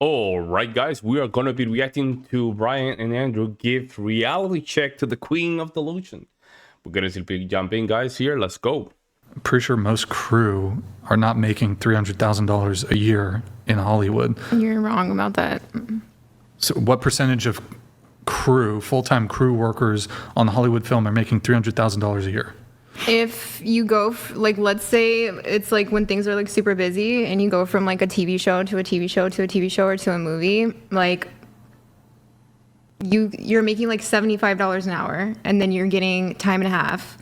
All right, guys, we are going to be reacting to Brian and Andrew give reality check to the Queen of Delusion. We're going to jump in, guys, here. Let's go. I'm pretty sure most crew are not making $300,000 a year in Hollywood. You're wrong about that. So what percentage of crew, full-time crew workers on the Hollywood film are making $300,000 a year? If you go, like, let's say it's like when things are like super busy and you go from like a TV show to a TV show to a TV show or to a movie, like you're making like $75 an hour, and then you're getting time and a half,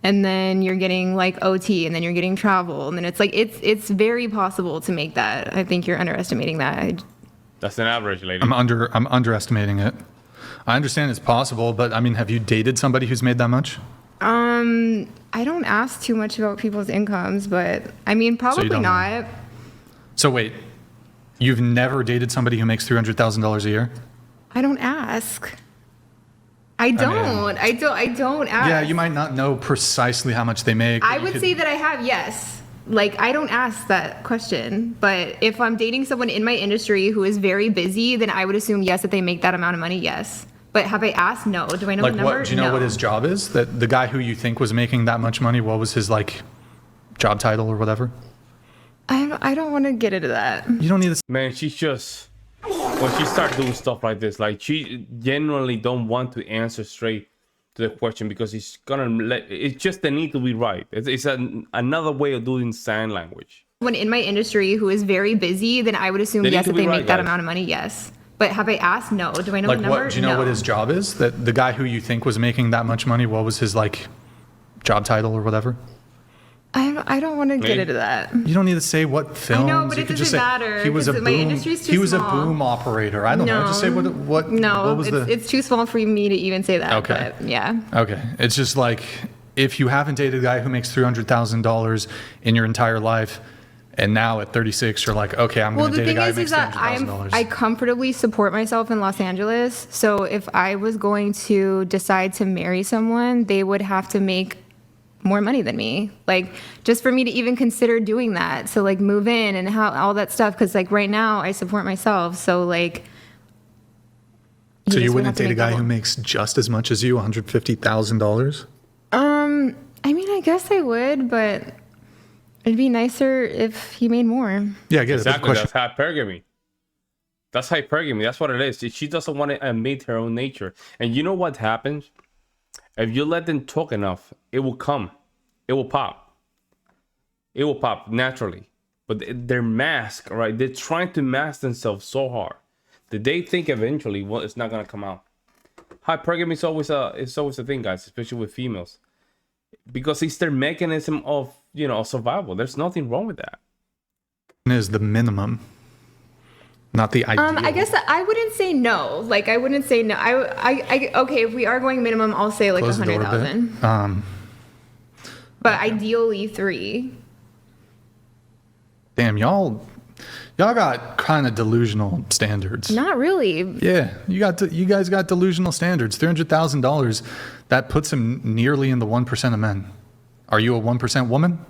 and then you're getting like OT, and then you're getting travel, and then it's like it's very possible to make that. I think you're underestimating that. That's an average, lady. I'm underestimating it. I understand it's possible, but I mean, have you dated somebody who's made that much? I don't ask too much about people's incomes, but I mean, probably not. So wait, you've never dated somebody who makes $300,000 a year? I don't ask. I don't ask. Yeah, you might not know precisely how much they make. I would say that I have, yes. Like, I don't ask that question, but if I'm dating someone in my industry who is very busy, then I would assume, yes, that they make that amount of money, yes. But have I asked? No. Do I know the number? Do you know what his job is? That the guy who you think was making that much money, what was his like job title or whatever? I don't want to get into that. You don't need to. Man, she's just, when she starts doing stuff like this, like, she genuinely don't want to answer straight to the question, because it's just the need to be right. It's another way of doing sign language. When in my industry who is very busy, then I would assume, yes, that they make that amount of money, yes. But have I asked? No. Do I know the number? Do you know what his job is? That the guy who you think was making that much money, what was his like job title or whatever? I don't want to get into that. You don't need to say what films. I know, but it doesn't matter. He was a my industry's too small. He was a boom operator. I don't know. Just say what. No, what was it's too small for me to even say that. Okay. But yeah. Okay. It's just like, if you haven't dated a guy who makes $300,000 in your entire life, and now at 36, you're like, okay, I'm going to date a guy who makes $300,000. I comfortably support myself in Los Angeles. So if I was going to decide to marry someone, they would have to make more money than me. Like, just for me to even consider doing that. So like move in and how all that stuff. Because like right now I support myself. So like. So you wouldn't date a guy who makes just as much as you, $150,000? I mean, I guess I would, but it'd be nicer if he made more. Yeah, I get it. Exactly. That's hypergamy. That's hypergamy. That's what it is. She doesn't want to admit her own nature. And you know what happens? If you let them talk enough, it will come. It will pop. It will pop naturally. But they're masked, right? They're trying to mask themselves so hard that they think eventually, well, it's not gonna come out. Hypergamy is always a thing, guys, especially with females, because it's their mechanism of, you know, survival. There's nothing wrong with that. Is the minimum, not the ideal. I guess I wouldn't say no. Like, I wouldn't say no. I okay, if we are going minimum, I'll say like 100,000. But ideally 3. Damn, y'all got kind of delusional standards. Not really. Yeah, you guys got delusional standards. $300,000, that puts him nearly in the 1% of men. Are you a 1% woman?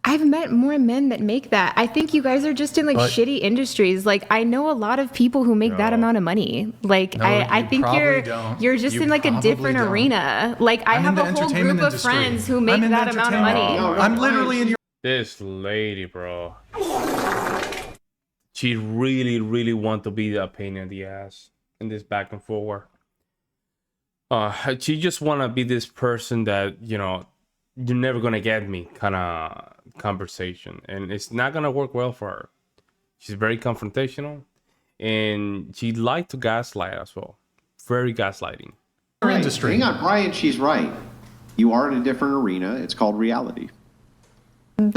I've met more men that make that. I think you guys are just in like shitty industries. Like, I know a lot of people who make that amount of money. Like, no, I think you're just in like a different arena. Like, I have a whole group of friends who make that amount of money. No, I'm literally in your. This lady, bro. She really want to be a pain in the ass in this back and forward. She just want to be this person that, you know, you're never gonna get me kind of conversation, and it's not gonna work well for her. She's very confrontational, and she liked to gaslight as well. Very gaslighting. Industry. Hang on, Brian, she's right. You are in a different arena. It's called reality.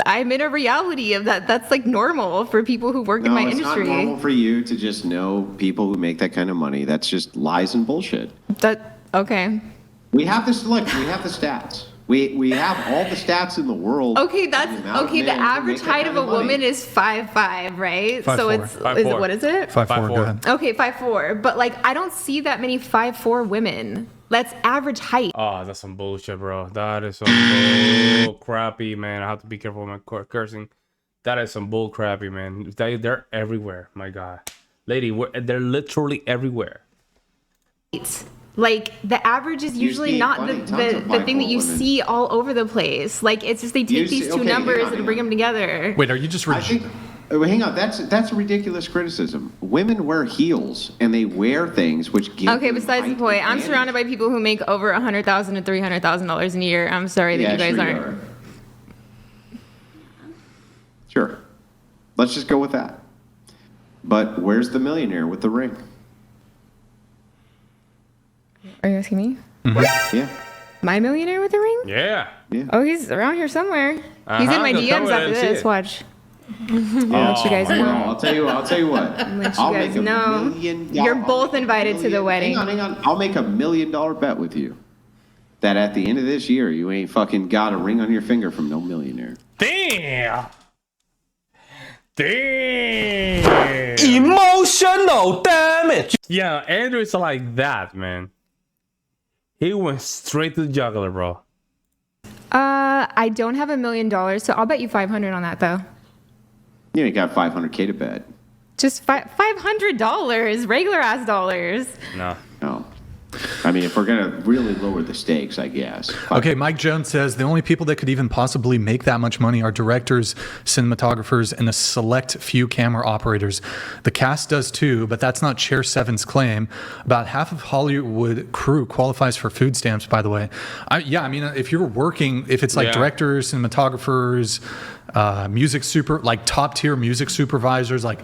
I'm in a reality of that. That's like normal for people who work in my industry. It's not normal for you to just know people who make that kind of money. That's just lies and bullshit. Okay. We have this. Look, we have the stats. We have all the stats in the world. Okay, that's okay. The average height of a woman is 5'5", right? 5'4". So it's 5'4". What is it? 5'4". Go ahead. Okay, 5'4". But like, I don't see that many 5'4" women. That's average height. Oh, that's some bullshit, bro. That is some bull crappy, man. I have to be careful with my cursing. That is some bull crappy, man. They're everywhere, my God. Lady, they're literally everywhere. Like, the average is usually not the thing that you see all over the place. Like, it's just they take these two numbers and bring them together. Wait, are you just... Hang on, that's a ridiculous criticism. Women wear heels and they wear things which give. Okay, besides the point, I'm surrounded by people who make over $100,000 to $300,000 a year. I'm sorry that you guys aren't. Sure, let's just go with that. But where's the millionaire with the ring? Are you asking me? Mm-hmm. Yeah. My millionaire with the ring? Yeah. Oh, he's around here somewhere. He's in my DMs after this. Watch. I'll let you guys know. I'll tell you what. I'll make $1 million. You're both invited to the wedding. Hang on. I'll make $1 million bet with you that at the end of this year, you ain't fucking got a ring on your finger from no millionaire. Damn. Emotional damage. Yeah, Andrew's like that, man. He went straight to the jugular, bro. I don't have $1 million, so I'll bet you 500 on that, though. You ain't got $500K to bet. Just $500, regular ass dollars. No. I mean, if we're gonna really lower the stakes, I guess. Okay, Mike Jones says the only people that could even possibly make that much money are directors, cinematographers, and a select few camera operators. The cast does too, but that's not Chair 7's claim. About half of Hollywood crew qualifies for food stamps, by the way. I mean, if you're working, if it's like directors, cinematographers, top tier music supervisors, like,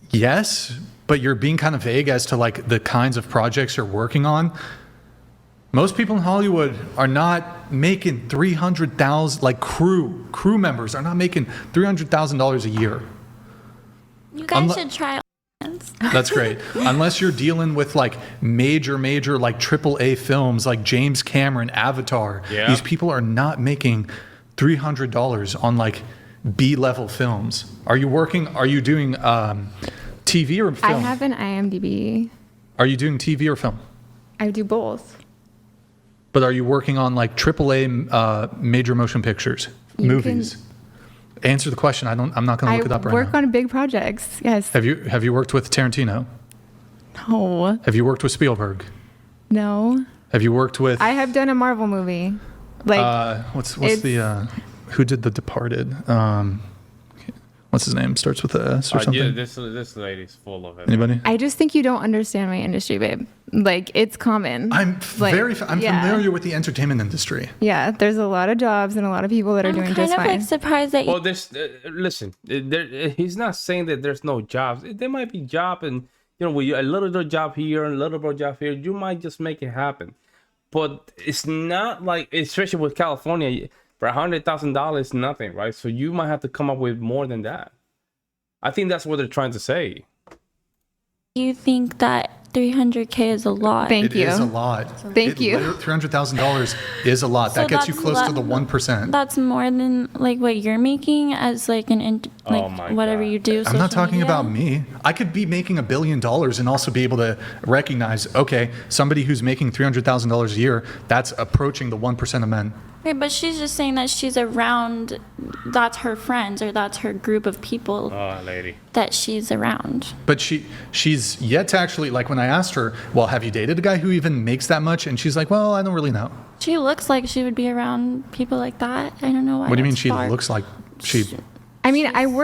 yes, but you're being kind of vague as to like the kinds of projects you're working on. Most people in Hollywood are not making $300,000, like crew members are not making $300,000 a year. You guys should try. That's great. Unless you're dealing with like major like AAA films like James Cameron, Avatar. Yeah. These people are not making $300 on like B-level films. Are you doing TV or film? I have an IMDb. Are you doing TV or film? I do both. But are you working on like AAA major motion pictures, movies? Answer the question. I'm not going to look it up right now. I work on big projects. Yes. Have you worked with Tarantino? No. Have you worked with Spielberg? No. Have you worked with? I have done a Marvel movie. Like what's the who did The Departed? What's his name? Starts with a S or something. Yeah, this lady's full of it. Anybody? I just think you don't understand my industry, babe. Like, it's common. I'm familiar with the entertainment industry. Yeah, there's a lot of jobs and a lot of people that are doing just fine. I'm kind of surprised that. Well, listen. He's not saying that there's no jobs. There might be job, and a little job here and a little bit of job here. You might just make it happen, but it's not like, especially with California. For $100,000, nothing, right? So you might have to come up with more than that. I think that's what they're trying to say. You think that $300K is a lot? Thank you. It is a lot. Thank you. $300,000 is a lot. So that gets you close to the 1%. That's more than like what you're making as like whatever you do. I'm not talking about me. I could be making $1 billion and also be able to recognize, okay, somebody who's making $300,000 a year, that's approaching the 1% of men. Right, but she's just saying that she's around, that's her friends or that's her group of people that she's around. But she's yet to actually, like when I asked her, well, have you dated a guy who even makes that much? And she's like, well, I don't really know. She looks like she would be around people like that. I don't know why. What do you mean she looks like she? I mean, I'm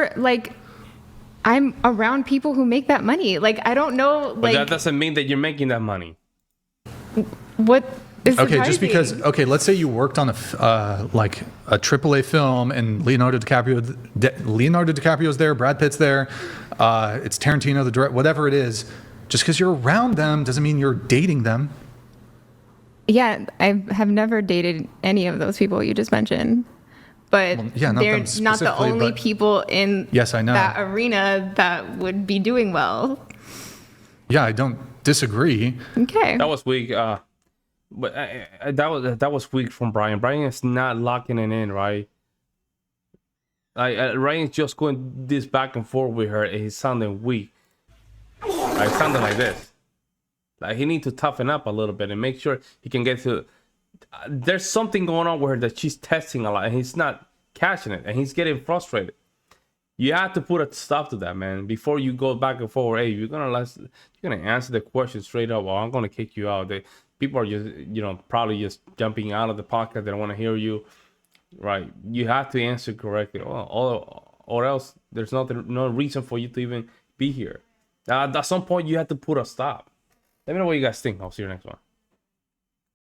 around people who make that money. Like, I don't know. Like, but that doesn't mean that you're making that money. What? Okay, just because. Okay, let's say you worked on a AAA film and Leonardo DiCaprio's there, Brad Pitt's there, it's Tarantino, the director, whatever it is. Just because you're around them doesn't mean you're dating them. Yeah, I have never dated any of those people you just mentioned, but they're not the only people in that arena that would be doing well. Yeah, I don't disagree. Okay, that was weak. But that was weak from Brian. Brian is not locking it in, right? Ryan's just going this back and forth with her, and he's sounding weak. Like sounding like this. Like he needs to toughen up a little bit and make sure he can get to. There's something going on with her that she's testing a lot, and he's not catching it, and he's getting frustrated. You have to put a stop to that, man, before you go back and forth. Hey, you're gonna answer the question straight up, or I'm gonna kick you out. People are just, probably just jumping out of the podcast. They don't want to hear you, right? You have to answer correctly, or else there's no reason for you to even be here. At some point, you have to put a stop. Let me know what you guys think. I'll see you next one.